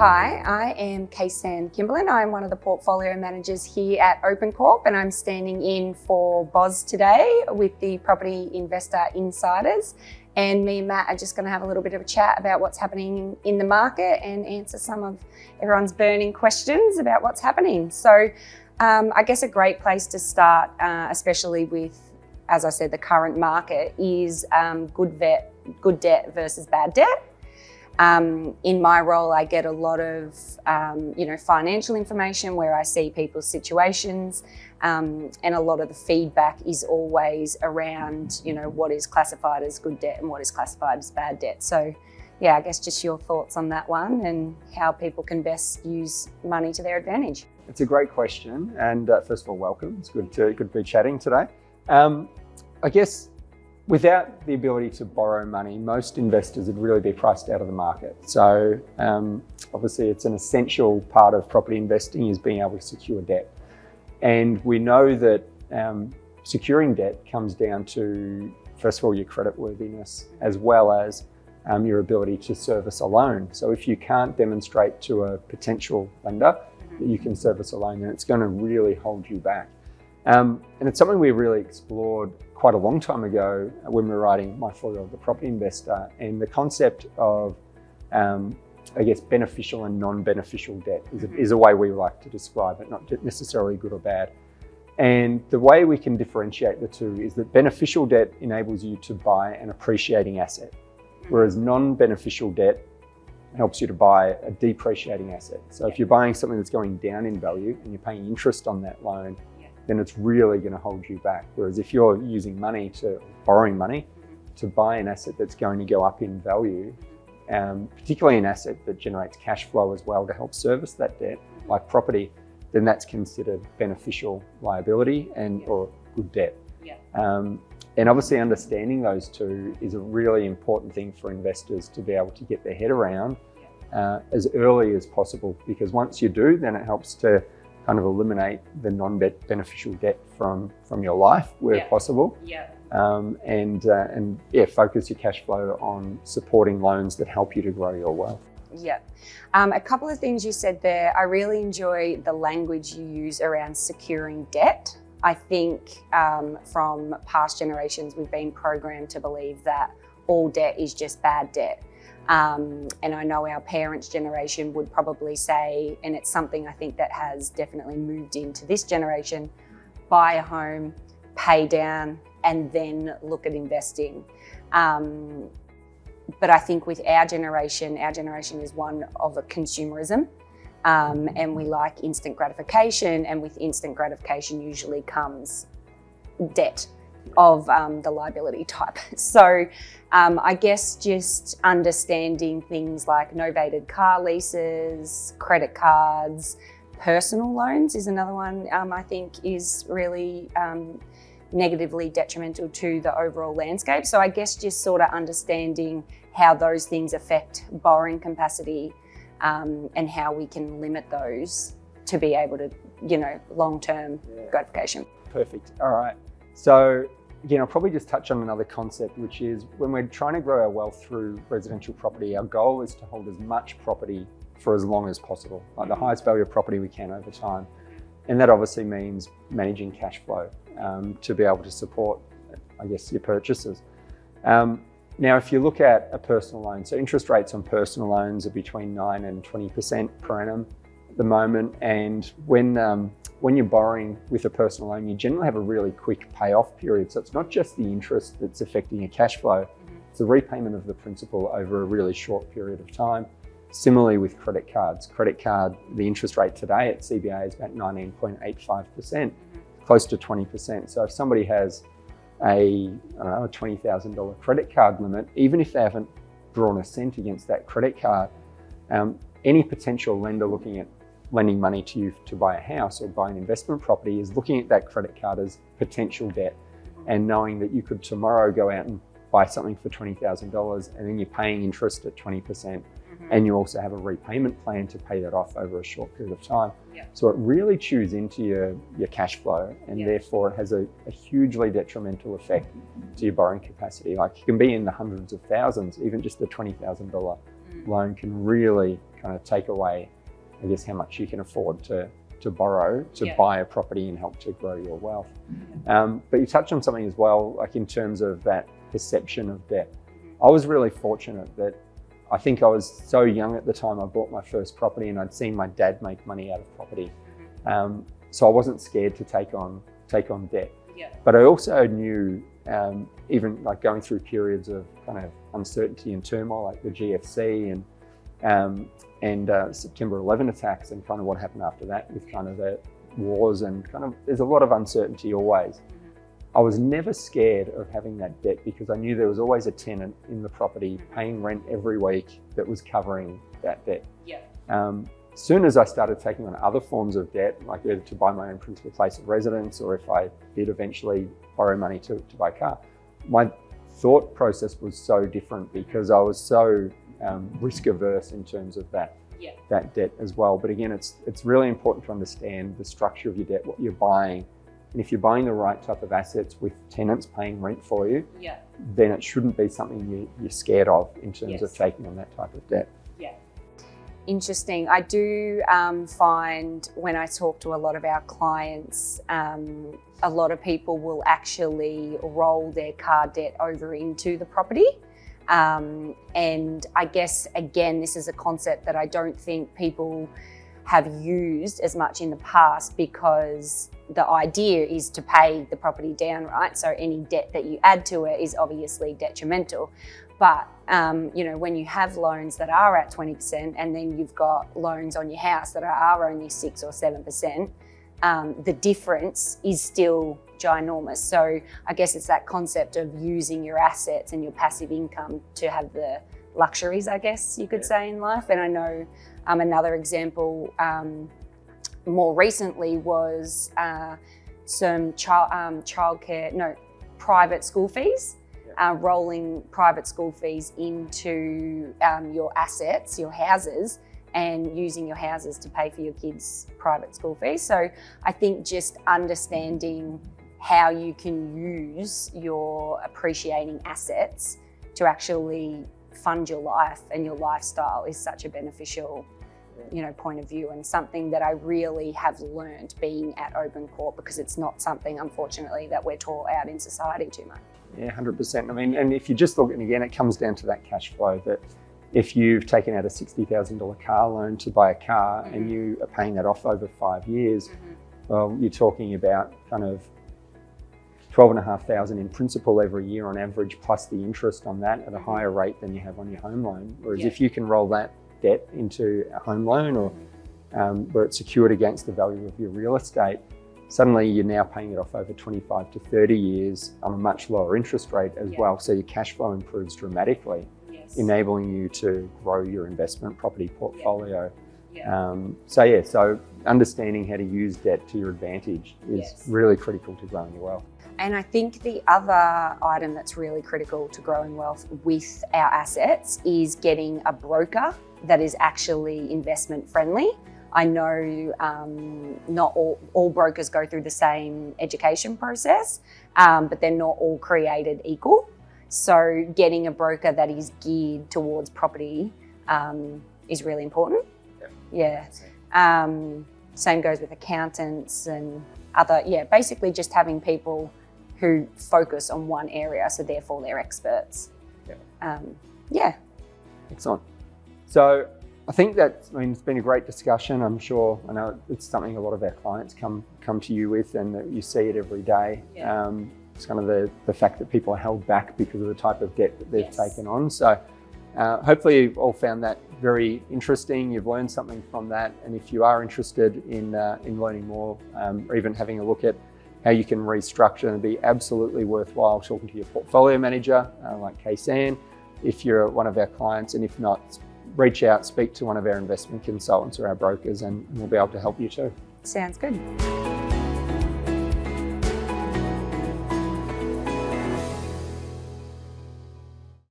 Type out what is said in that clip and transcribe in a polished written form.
Hi, I am Khaysan Kimberlin. I'm one of the portfolio managers here at OpenCorp, and I'm standing in for Boz today with the Property Investor Insiders. And me and Matt are just going to have a little bit of a chat about what's happening in the market and answer some of everyone's burning questions about what's happening. So I guess a great place to start, especially with, as I said, the current market, is good debt versus bad debt. In my role, I get a lot of, financial information where I see people's situations, and a lot of the feedback is always around, what is classified as good debt and what is classified as bad debt. So, yeah, I guess just your thoughts on that one and how people can best use money to their advantage. It's a great question, and first of all, welcome. It's good to be chatting today. I guess, without the ability to borrow money, most investors would really be priced out of the market. So obviously it's an essential part of property investing is being able to secure debt. And we know that securing debt comes down to, first of all, your creditworthiness, as well as your ability to service a loan. So if you can't demonstrate to a potential lender that you can service a loan, then it's going to really hold you back. And it's something we really explored quite a long time ago when we were writing My Foil, the Property Investor, and the concept of, beneficial and non-beneficial debt is a way we like to describe it, not necessarily good or bad. And the way we can differentiate the two is that beneficial debt enables you to buy an appreciating asset, whereas non-beneficial debt helps you to buy a depreciating asset. So if you're buying something that's going down in value and you're paying interest on that loan, then it's really going to hold you back. Whereas if you're borrowing money to buy an asset that's going to go up in value, particularly an asset that generates cash flow as well to help service that debt, like property, then that's considered beneficial liability or good debt. And obviously understanding those two is a really important thing for investors to be able to get their head around as early as possible, because once you do, then it helps to kind of eliminate the non-beneficial debt from your life where possible. Focus your cash flow on supporting loans that help you to grow your wealth. A couple of things you said there. I really enjoy the language you use around securing debt. I think from past generations, we've been programmed to believe that all debt is just bad debt. And I know our parents' generation would probably say, and it's something I think that has definitely moved into this generation, buy a home, pay down, and then look at investing. But I think with our generation is one of a consumerism, and we like instant gratification, and with instant gratification usually comes debt of the liability type. So I guess just understanding things like novated car leases, credit cards, personal loans is another one I think is really negatively detrimental to the overall landscape. So I guess just sort of understanding how those things affect borrowing capacity and how we can limit those to be able to, long-term gratification. Perfect. All right. So again, I'll probably just touch on another concept, which is when we're trying to grow our wealth through residential property, our goal is to hold as much property for as long as possible, like the highest value of property we can over time. And that obviously means managing cash flow to be able to support, your purchases. Now, if you look at a personal loan, so interest rates on personal loans are between 9 and 20% per annum at the moment. And when you're borrowing with a personal loan, you generally have a really quick payoff period. So it's not just the interest that's affecting your cash flow, it's the repayment of the principal over a really short period of time. Similarly with credit cards. Credit card, the interest rate today at CBA is about 19.85%, close to 20%. So if somebody has a $20,000 credit card limit, even if they haven't drawn a cent against that credit card, any potential lender looking at lending money to you to buy a house or buy an investment property is looking at that credit card as potential debt, and knowing that you could tomorrow go out and buy something for $20,000 and then you're paying interest at 20%, and you also have a repayment plan to pay that off over a short period of time. So it really chews into your cash flow, and therefore it has a hugely detrimental effect to your borrowing capacity. Like, you can be in the hundreds of thousands, even just the $20,000 loan can really kind of take away, I guess, how much you can afford to borrow to buy a property and help to grow your wealth. But you touched on something as well, like in terms of that perception of debt. I was really fortunate that I think I was so young at the time I bought my first property, and I'd seen my dad make money out of property. So I wasn't scared to take on debt. But I also knew, even like going through periods of kind of uncertainty and turmoil, like the GFC and September 11 attacks, and kind of what happened after that with kind of the wars, and kind of there's a lot of uncertainty always. I was never scared of having that debt because I knew there was always a tenant in the property paying rent every week that was covering that debt. As soon as I started taking on other forms of debt, like either to buy my own principal place of residence, or if I did eventually borrow money to buy a car, my thought process was so different because I was so risk averse in terms of that debt as well. But again, it's really important to understand the structure of your debt, what you're buying. And if you're buying the right type of assets with tenants paying rent for you, then it shouldn't be something you're scared of in terms of taking on that type of debt. Interesting. I do find when I talk to a lot of our clients, a lot of people will actually roll their car debt over into the property. And I guess, again, this is a concept that I don't think people have used as much in the past, because the idea is to pay the property down, right? So any debt that you add to it is obviously detrimental. But, when you have loans that are at 20% and then you've got loans on your house that are only 6 or 7%, the difference is still ginormous. So I guess it's that concept of using your assets and your passive income to have the luxuries, I guess you could say, in life. And I know another example more recently was some private school fees. Rolling private school fees into your assets, your houses, and using your houses to pay for your kids' private school fees. So I think just understanding how you can use your appreciating assets to actually fund your life and your lifestyle is such a beneficial point of view, and something that I really have learned being at OpenCorp, because it's not something, unfortunately, that we're taught out in society too much. Yeah, 100%. I mean, and if you just look, and again, it comes down to that cash flow, that if you've taken out a $60,000 car loan to buy a car and you are paying that off over 5 years, well, you're talking about kind of $12,500 in principal every year on average, plus the interest on that at a higher rate than you have on your home loan. Whereas if you can roll that debt into a home loan, or where it's secured against the value of your real estate, suddenly you're now paying it off over 25 to 30 years on a much lower interest rate as well. So your cash flow improves dramatically, enabling you to grow your investment property portfolio. So understanding how to use debt to your advantage is really critical to growing your wealth. And I think the other item that's really critical to growing wealth with our assets is getting a broker that is actually investment friendly. I know not all brokers go through the same education process, but they're not all created equal. So getting a broker that is geared towards property is really important. Same goes with accountants and other, basically just having people who focus on one area, so therefore they're experts. Excellent. So I think it's been a great discussion. I know it's something a lot of our clients come to you with, and that you see it every day. It's kind of the fact that people are held back because of the type of debt that they've taken on. So hopefully you've all found that very interesting. You've learned something from that. And if you are interested in learning more, or even having a look at how you can restructure, and be absolutely worthwhile talking to your portfolio manager like Khaysan if you're one of our clients, and if not, reach out, speak to one of our investment consultants or our brokers, and we'll be able to help you too. Sounds good.